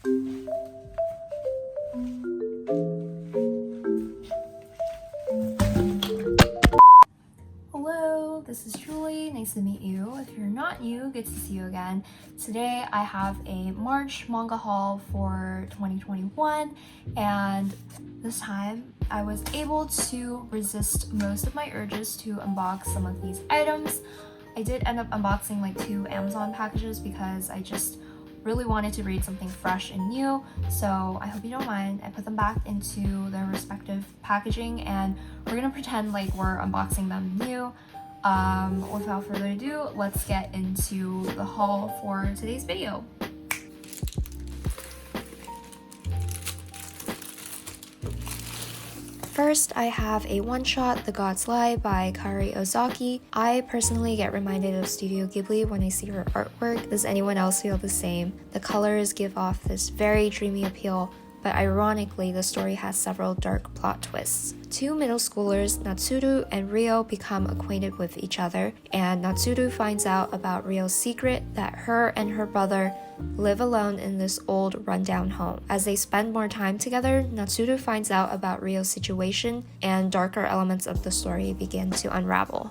Hello, this is Julie. Nice to meet you. If you're not new, good to see you again. Today I have a March manga haul for 2021, and this time I was able to resist most of my urges to unbox some of these items. I did end up unboxing like 2 Amazon packages because I just really wanted to read something fresh and new, so I hope you don't mind. I put them back into their respective packaging and we're gonna pretend like we're unboxing them new. Without further ado, let's get into the haul for today's video. First, I have a one-shot, The God's Lie by Kyrie Ozaki. I personally get reminded of Studio Ghibli when I see her artwork. Does anyone else feel the same? The colors give off this very dreamy appeal, but ironically, the story has several dark plot twists. 2 middle schoolers, Natsuru and Ryo, become acquainted with each other, and Natsuru finds out about Ryo's secret that her and her brother live alone in this old rundown home. As they spend more time together, Natsuru finds out about Ryo's situation, and darker elements of the story begin to unravel.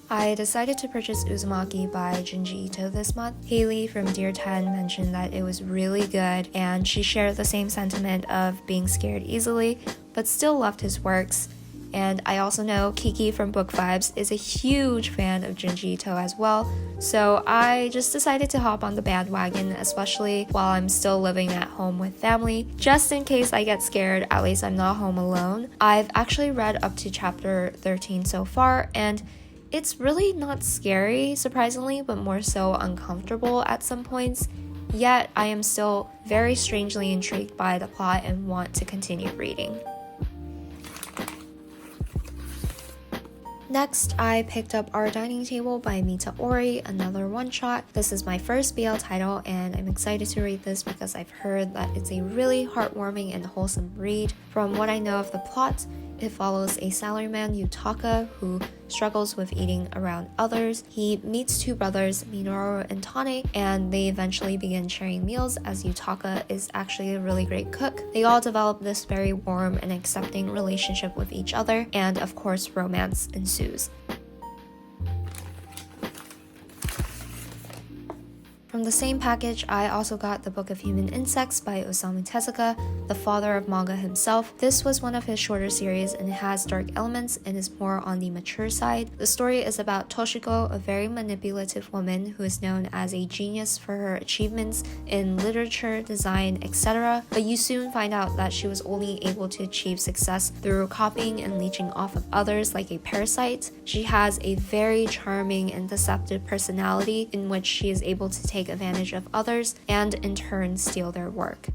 I decided to purchase Uzumaki by Jinjito this month. Haley from Dear 10 mentioned that it was really good, and she shared the same sentiment of being scared easily, but still loved his works. And I also know Kiki from Book Vibes is a huge fan of Jinjito as well, so I just decided to hop on the bandwagon, especially while I'm still living at home with family, just in case I get scared. At least I'm not home alone. I've actually read up to chapter 13 so far, and it's really not scary, surprisingly, but more so uncomfortable at some points. Yet, I am still very strangely intrigued by the plot and want to continue reading. Next, I picked up Our Dining Table by Mita Ori, another one-shot. This is my first BL title, and I'm excited to read this because I've heard that it's a really heartwarming and wholesome read. From what I know of the plot, it follows a salaryman, Yutaka, who struggles with eating around others. He meets 2 brothers, Minoru and Tane, and they eventually begin sharing meals as Yutaka is actually a really great cook. They all develop this very warm and accepting relationship with each other, and of course, romance ensues. From the same package, I also got The Book of Human Insects by Osamu Tezuka, the father of manga himself. This was one of his shorter series and it has dark elements and is more on the mature side. The story is about Toshiko, a very manipulative woman who is known as a genius for her achievements in literature, design, etc. But you soon find out that she was only able to achieve success through copying and leeching off of others like a parasite. She has a very charming and deceptive personality in which she is able to take advantage of others and in turn steal their work.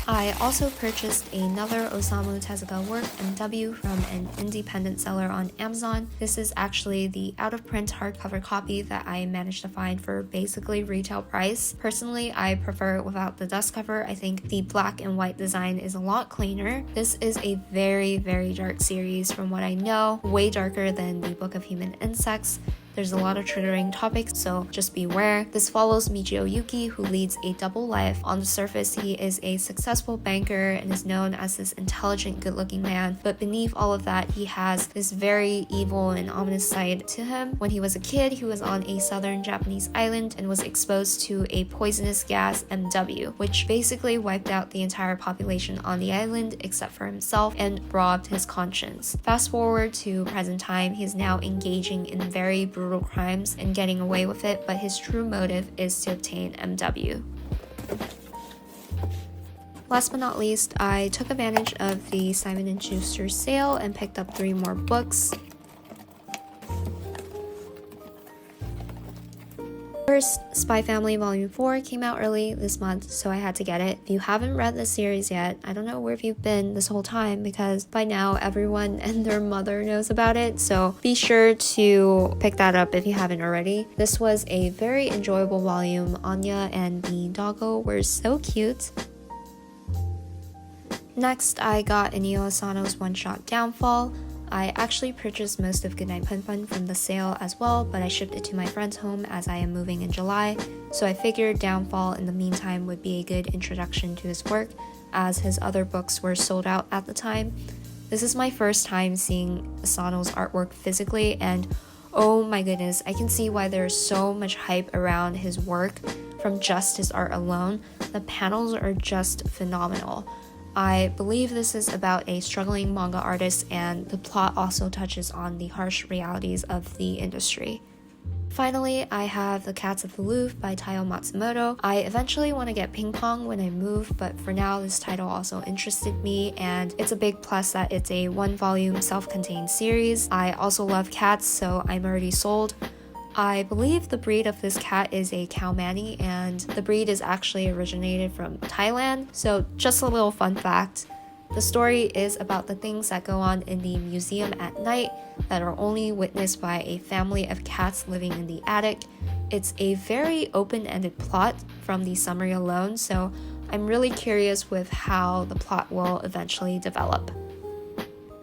I also purchased another Osamu Tezuka work, MW, from an independent seller on Amazon. This is actually the out-of-print hardcover copy that I managed to find for basically retail price. Personally, I prefer it without the dust cover. I think the black and white design is a lot cleaner. This is a very, very dark series from what I know, way darker than the Book of Human Insects. There's a lot of triggering topics, so just beware. This follows Michio Yuki, who leads a double life. On the surface, he is a successful banker and is known as this intelligent, good-looking man, but beneath all of that, he has this very evil and ominous side to him. When he was a kid, he was on a southern Japanese island and was exposed to a poisonous gas, MW, which basically wiped out the entire population on the island except for himself and robbed his conscience. Fast forward to present time, he is now engaging in very brutal crimes and getting away with it, but his true motive is to obtain MW. Last but not least, I took advantage of the Simon & Schuster sale and picked up 3 more books. First, Spy Family Volume 4 came out early this month, so I had to get it. If you haven't read this series yet, I don't know where you've been this whole time because by now everyone and their mother knows about it, so be sure to pick that up if you haven't already. This was a very enjoyable volume. Anya and the doggo were so cute. Next, I got Inio Asano's one-shot Downfall. I actually purchased most of Goodnight Punpun from the sale as well, but I shipped it to my friend's home as I am moving in July, so I figured Downfall in the meantime would be a good introduction to his work, as his other books were sold out at the time. This is my first time seeing Asano's artwork physically, and oh my goodness, I can see why there's so much hype around his work from just his art alone. The panels are just phenomenal. I believe this is about a struggling manga artist, and the plot also touches on the harsh realities of the industry. Finally, I have The Cats of the Louvre by Taiyo Matsumoto. I eventually want to get Ping Pong when I move, but for now this title also interested me, and it's a big plus that it's a one-volume self-contained series. I also love cats, so I'm already sold. I believe the breed of this cat is a Cow Manny, and the breed is actually originated from Thailand, so just a little fun fact. The story is about the things that go on in the museum at night that are only witnessed by a family of cats living in the attic. It's a very open-ended plot from the summary alone, so I'm really curious with how the plot will eventually develop.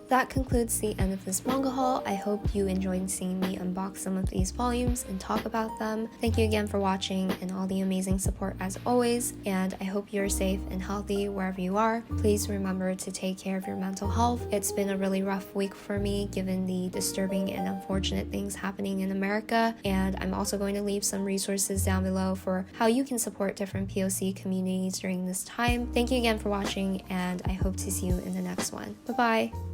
That concludes the end of this manga haul. I hope you enjoyed seeing me unbox some of these volumes and talk about them. Thank you again for watching and all the amazing support as always, and I hope you're safe and healthy wherever you are. Please remember to take care of your mental health. It's been a really rough week for me given the disturbing and unfortunate things happening in America, and I'm also going to leave some resources down below for how you can support different POC communities during this time. Thank you again for watching, and I hope to see you in the next one. Bye bye!